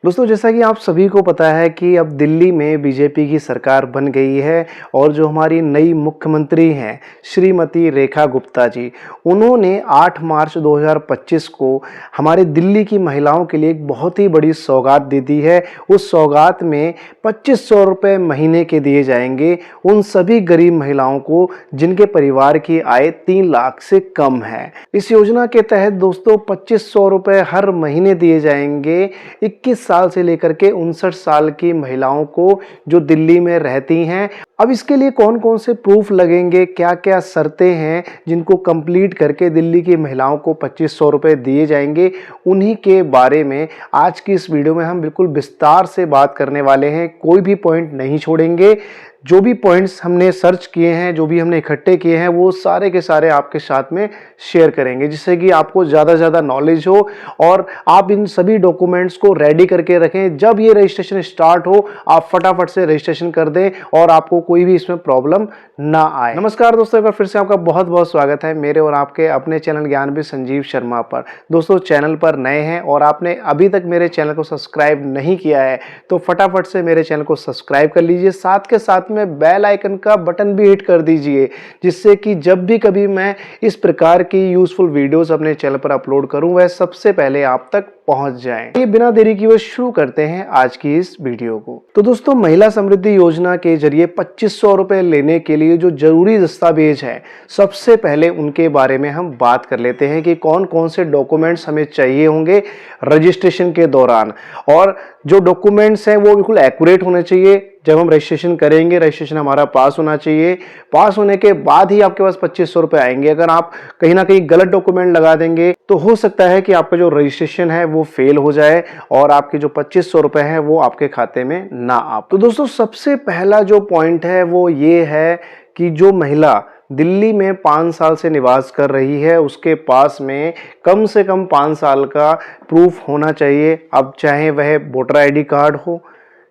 दोस्तों जैसा कि आप सभी को पता है कि अब दिल्ली में बीजेपी की सरकार बन गई है और जो हमारी नई मुख्यमंत्री हैं श्रीमती रेखा गुप्ता जी, उन्होंने 8 मार्च 2025 को हमारे दिल्ली की महिलाओं के लिए एक बहुत ही बड़ी सौगात दे दी है। उस सौगात में 2500 रुपये महीने के दिए जाएंगे उन सभी गरीब महिलाओं को जिनके परिवार की आय 3 लाख से कम है। इस योजना के तहत दोस्तों 2500 रुपये हर महीने दिए जाएंगे 21 साल से लेकर के 59 साल की महिलाओं को जो दिल्ली में रहती हैं। अब इसके लिए कौन कौन से प्रूफ लगेंगे, क्या क्या शर्तें हैं जिनको कंप्लीट करके दिल्ली की महिलाओं को 2500 रुपये दिए जाएंगे, उन्हीं के बारे में आज की इस वीडियो में हम बिल्कुल विस्तार से बात करने वाले हैं। कोई भी पॉइंट नहीं छोड़ेंगे। जो भी पॉइंट्स हमने सर्च किए हैं, जो भी हमने इकट्ठे किए हैं, वो सारे के सारे आपके साथ में शेयर करेंगे जिससे कि आपको ज़्यादा से ज़्यादा नॉलेज हो और आप इन सभी डॉक्यूमेंट्स को रेडी करके रखें। जब ये रजिस्ट्रेशन स्टार्ट हो आप फटाफट से रजिस्ट्रेशन कर दें और आपको कोई भी इसमें प्रॉब्लम ना आए। नमस्कार दोस्तों, एक बार फिर से आपका बहुत बहुत स्वागत है मेरे और आपके अपने चैनल ज्ञान विद संजीव शर्मा पर। दोस्तों चैनल पर नए हैं और आपने अभी तक मेरे चैनल को सब्सक्राइब नहीं किया है तो फटाफट से मेरे चैनल को सब्सक्राइब कर लीजिए, साथ के साथ में बेल आइकन का बटन भी हिट कर दीजिए जिससे कि जब भी कभी मैं इस प्रकार की यूजफुल वीडियोस अपने चैनल पर अपलोड करूं वह सबसे पहले आप तक पहुंच जाएं। ये बिना देरी किए शुरू करते हैं आज की इस वीडियो को। तो दोस्तों महिला समृद्धि योजना के जरिए 2500 रुपए लेने के लिए जो जरूरी दस्तावेज है सबसे पहले उनके बारे में हम बात कर लेते हैं कि कौन कौन से डॉक्यूमेंट्स हमें चाहिए होंगे रजिस्ट्रेशन के दौरान। और जो डॉक्यूमेंट्स हैं वो बिल्कुल एक्यूरेट होने चाहिए। जब हम रजिस्ट्रेशन करेंगे रजिस्ट्रेशन हमारा पास होना चाहिए। पास होने के बाद ही आपके पास 2500 रुपये आएंगे। अगर आप कहीं ना कहीं गलत डॉक्यूमेंट लगा देंगे तो हो सकता है कि आपका जो रजिस्ट्रेशन है वो फेल हो जाए और आपके जो 2500 रुपये हैं वो आपके खाते में ना आ। तो दोस्तों सबसे पहला जो पॉइंट है वो ये है कि जो महिला दिल्ली में 5 साल से निवास कर रही है उसके पास में कम से कम 5 साल का प्रूफ होना चाहिए। अब चाहे वह वोटर आईडी कार्ड हो,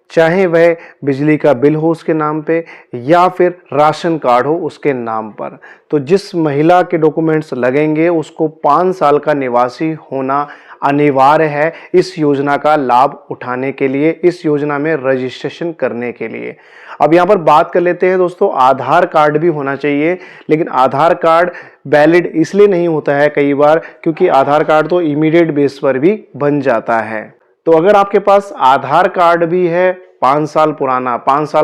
चाहे वह बिजली का बिल हो उसके नाम पे, या फिर राशन कार्ड हो उसके नाम पर। तो जिस महिला के डॉक्यूमेंट्स लगेंगे उसको 5 साल का निवासी होना अनिवार्य है इस योजना का लाभ उठाने के लिए, इस योजना में रजिस्ट्रेशन करने के लिए। अब यहाँ पर बात कर लेते हैं दोस्तों, आधार कार्ड भी होना चाहिए। लेकिन आधार कार्ड वैलिड इसलिए नहीं होता है कई बार क्योंकि आधार कार्ड तो इमीडिएट बेस पर भी बन जाता है। तो अगर आपके पास आधार कार्ड भी है 5 साल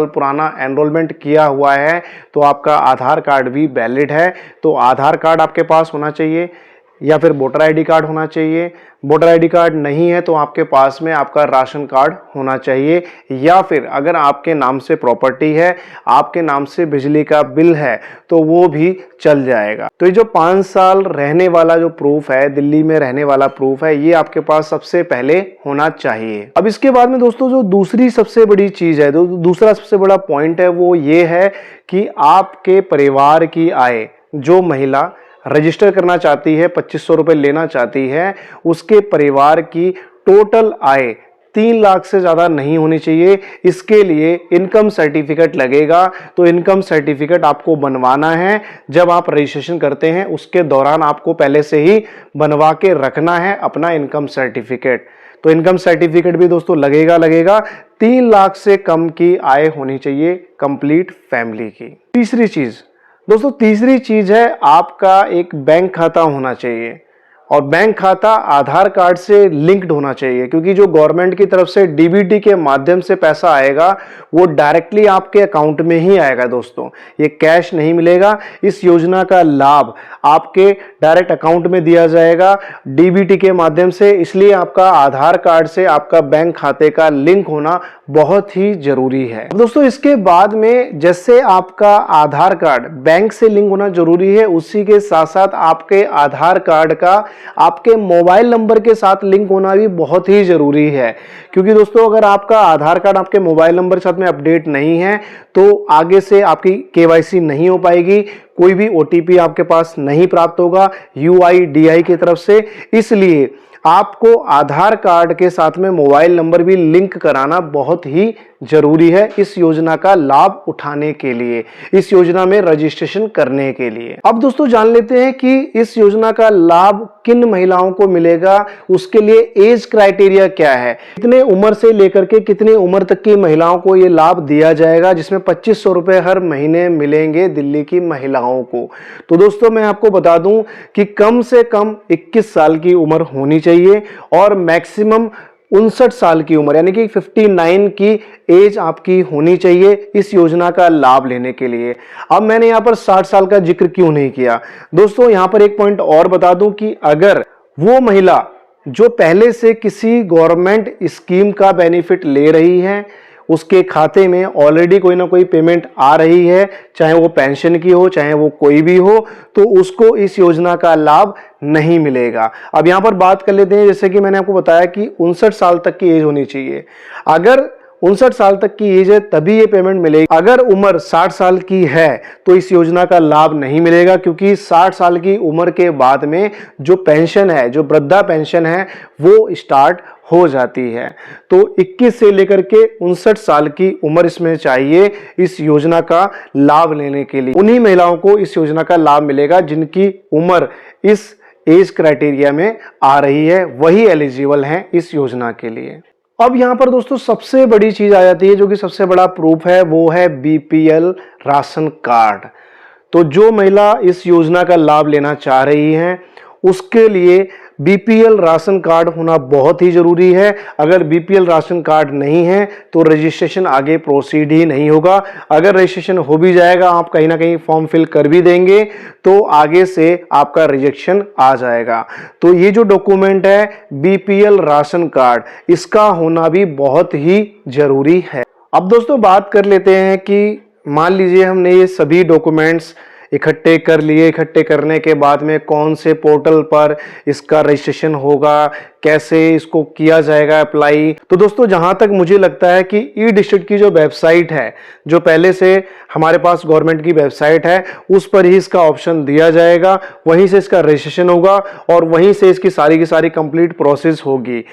पुराना एनरोलमेंट किया हुआ है तो आपका आधार कार्ड भी वैलिड है। तो आधार कार्ड आपके पास होना चाहिए या फिर वोटर आईडी कार्ड होना चाहिए। वोटर आईडी कार्ड नहीं है तो आपके पास में आपका राशन कार्ड होना चाहिए, या फिर अगर आपके नाम से प्रॉपर्टी है, आपके नाम से बिजली का बिल है तो वो भी चल जाएगा। तो ये जो 5 साल रहने वाला जो प्रूफ है, दिल्ली में रहने वाला प्रूफ है, ये आपके पास सबसे पहले होना चाहिए। अब इसके बाद में दोस्तों जो दूसरी सबसे बड़ी चीज है, दूसरा सबसे बड़ा पॉइंट है वो ये है कि आपके परिवार की आय, जो महिला रजिस्टर करना चाहती है 2500 रुपये लेना चाहती है, उसके परिवार की टोटल आय 3 लाख से ज़्यादा नहीं होनी चाहिए। इसके लिए इनकम सर्टिफिकेट लगेगा। तो इनकम सर्टिफिकेट आपको बनवाना है। जब आप रजिस्ट्रेशन करते हैं उसके दौरान आपको पहले से ही बनवा के रखना है अपना इनकम सर्टिफिकेट। तो इनकम सर्टिफिकेट भी दोस्तों लगेगा। 3 लाख से कम की आय होनी चाहिए कंप्लीट फैमिली की। तीसरी चीज है आपका एक बैंक खाता होना चाहिए और बैंक खाता आधार कार्ड से लिंक्ड होना चाहिए क्योंकि जो गवर्नमेंट की तरफ से डीबीटी के माध्यम से पैसा आएगा वो डायरेक्टली आपके अकाउंट में ही आएगा दोस्तों, ये कैश नहीं मिलेगा। इस योजना का लाभ आपके डायरेक्ट अकाउंट में दिया जाएगा डीबीटी के माध्यम से, इसलिए आपका आधार कार्ड से आपका बैंक खाते का लिंक होना बहुत ही जरूरी है। दोस्तों इसके बाद में जैसे आपका आधार कार्ड बैंक से लिंक होना जरूरी है, उसी के साथ साथ आपके आधार कार्ड का आपके मोबाइल नंबर के साथ लिंक होना भी बहुत ही जरूरी है। क्योंकि दोस्तों अगर आपका आधार कार्ड आपके मोबाइल नंबर के साथ में अपडेट नहीं है तो आगे से आपकी केवाईसी नहीं हो पाएगी, कोई भी ओटीपी आपके पास नहीं प्राप्त होगा यूआईडीआई की तरफ से। इसलिए आपको आधार कार्ड के साथ में मोबाइल नंबर भी लिंक कराना बहुत ही जरूरी है इस योजना का लाभ उठाने के लिए, इस योजना में रजिस्ट्रेशन करने के लिए। अब दोस्तों जान लेते हैं कि इस योजना का लाभ किन महिलाओं को मिलेगा, उसके लिए एज क्राइटेरिया क्या है, कितने उम्र से लेकर के कितनी उम्र तक की महिलाओं को यह लाभ दिया जाएगा, जिसमें 2500 रुपए हर महीने मिलेंगे दिल्ली की महिलाओं को। तो दोस्तों मैं आपको बता दूं कि कम से कम 21 साल की उम्र होनी चाहिए और मैक्सिमम 59 साल की उम्र यानी कि 59 की एज आपकी होनी चाहिए इस योजना का लाभ लेने के लिए। अब मैंने यहां पर 60 साल का जिक्र क्यों नहीं किया दोस्तों, यहां पर एक पॉइंट और बता दूं कि अगर वो महिला जो पहले से किसी गवर्नमेंट स्कीम का बेनिफिट ले रही है, उसके खाते में ऑलरेडी कोई ना कोई पेमेंट आ रही है, चाहे वो पेंशन की हो चाहे वो कोई भी हो, तो उसको इस योजना का लाभ नहीं मिलेगा। अब यहां पर बात कर लेते हैं, जैसे कि मैंने आपको बताया कि 59 साल तक की एज होनी चाहिए। अगर 59 साल तक की एज है तभी ये पेमेंट मिलेगी। अगर उम्र 60 साल की है तो इस योजना का लाभ नहीं मिलेगा, क्योंकि 60 साल की उम्र के बाद में जो पेंशन है, जो वृद्धा पेंशन है, वो स्टार्ट हो जाती है। तो 21 से लेकर के 59 साल की उम्र इसमें चाहिए इस योजना का लाभ लेने के लिए। उन्हीं महिलाओं को इस योजना का लाभ मिलेगा जिनकी उम्र इस एज क्राइटेरिया में आ रही है, वही एलिजिबल हैं इस योजना के लिए। अब यहां पर दोस्तों सबसे बड़ी चीज आ जाती है, जो कि सबसे बड़ा प्रूफ है, वो है बीपीएल राशन कार्ड। तो जो महिला इस योजना का लाभ लेना चाह रही है उसके लिए बीपीएल राशन कार्ड होना बहुत ही जरूरी है। अगर बीपीएल राशन कार्ड नहीं है तो रजिस्ट्रेशन आगे प्रोसीड ही नहीं होगा। अगर रजिस्ट्रेशन हो भी जाएगा, आप कहीं ना कहीं फॉर्म फिल कर भी देंगे, तो आगे से आपका रिजेक्शन आ जाएगा। तो ये जो डॉक्यूमेंट है बीपीएल राशन कार्ड, इसका होना भी बहुत ही जरूरी है। अब दोस्तों बात कर लेते हैं कि मान लीजिए हमने ये सभी डॉक्यूमेंट्स इकट्ठे कर लिए, इकट्ठे करने के बाद में कौन से पोर्टल पर इसका रजिस्ट्रेशन होगा, कैसे इसको किया जाएगा अप्लाई। तो दोस्तों जहां तक मुझे लगता है कि ई डिस्ट्रिक्ट की जो वेबसाइट है, जो पहले से हमारे पास गवर्नमेंट की वेबसाइट है, उस पर ही इसका ऑप्शन दिया जाएगा, वहीं से इसका रजिस्ट्रेशन होगा और वहीं से इसकी सारी की सारी कंप्लीट प्रोसेस होगी।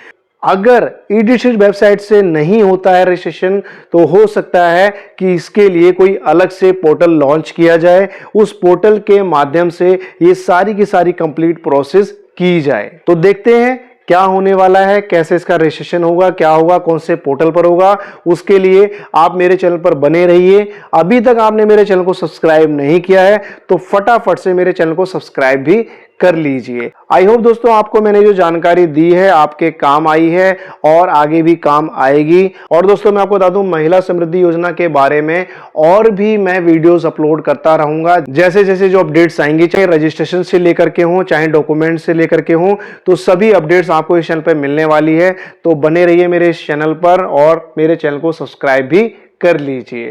अगर ई डिस्ट्रिक्ट वेबसाइट से नहीं होता है रजिस्ट्रेशन, तो हो सकता है कि इसके लिए कोई अलग से पोर्टल लॉन्च किया जाए, उस पोर्टल के माध्यम से ये सारी की सारी कंप्लीट प्रोसेस की जाए। तो देखते हैं क्या होने वाला है, कैसे इसका रजिस्ट्रेशन होगा, क्या होगा, कौन से पोर्टल पर होगा। उसके लिए आप मेरे चैनल पर बने रहिए। अभी तक आपने मेरे चैनल को सब्सक्राइब नहीं किया है तो फटाफट से मेरे चैनल को सब्सक्राइब भी कर लीजिए। आई होप दोस्तों आपको मैंने जो जानकारी दी है आपके काम आई है और आगे भी काम आएगी। और दोस्तों मैं आपको बता दूं, महिला समृद्धि योजना के बारे में और भी मैं वीडियोस अपलोड करता रहूंगा। जैसे जैसे जो अपडेट्स आएंगी, चाहे रजिस्ट्रेशन से लेकर के हों, चाहे डॉक्यूमेंट से लेकर के हों, तो सभी अपडेट्स आपको इस चैनल पर मिलने वाली है। तो बने रहिए मेरे इस चैनल पर और मेरे चैनल को सब्सक्राइब भी कर लीजिए।